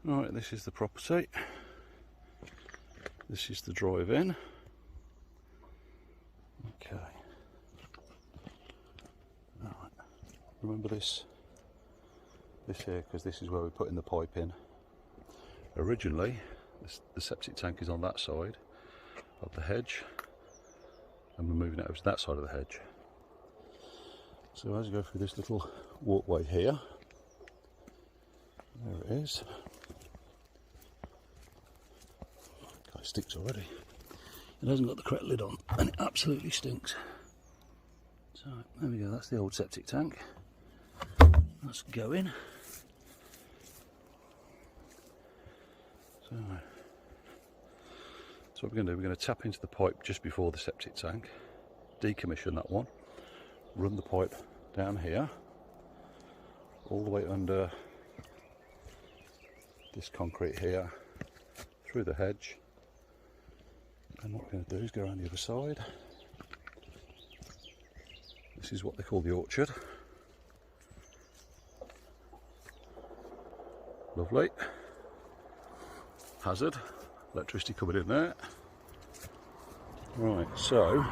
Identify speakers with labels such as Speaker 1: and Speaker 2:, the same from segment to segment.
Speaker 1: Right, this is the property. This is the drive-in. Okay. Right. Remember this here, because this is where we're putting the pipe in. Originally, the septic tank is on that side of the hedge, and we're moving it over to that side of the hedge. So as you go through this little walkway here, there it is. God, it stinks already. It hasn't got the correct lid on, and it absolutely stinks. So there we go, that's the old septic tank. That's going. So what we're going to do, we're going to tap into the pipe just before the septic tank, decommission that one, run the pipe down here, all the way under this concrete here, through the hedge, and what we're going to do is go around the other side. This is what they call the orchard. Lovely. Hazard, electricity coming in there. Right, so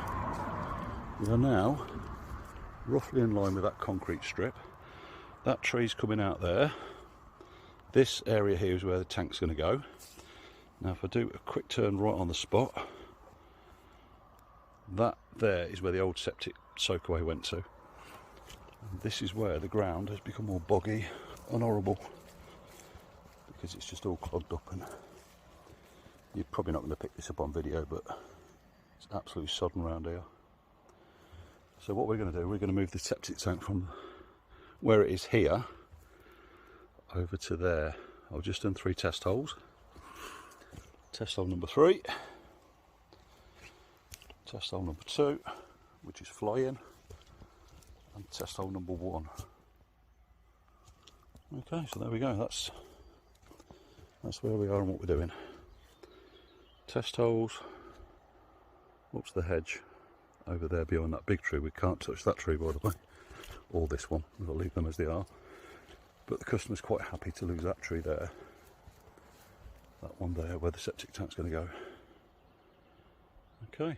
Speaker 1: we are now roughly in line with that concrete strip. That tree's coming out there. This area here is where the tank's going to go. Now if I do a quick turn right on the spot, that there is where the old septic soakaway went to. And this is where the ground has become all boggy and horrible, because it's just all clogged up, and you're probably not going to pick this up on video, but it's absolutely sodden around here. So what we're going to do, we're going to move the septic tank from where it is here over to there. I've just done 3 test holes. Test hole number 3, test hole number 2, which is flying, and test hole number 1. Okay, so there we go, that's where we are and what we're doing. Test holes up to the hedge over there behind that big tree. We can't touch that tree, by the way, or this one. We'll leave them as they are, but the customer's quite happy to lose that tree there, that one there where the septic tank's going to go. Okay.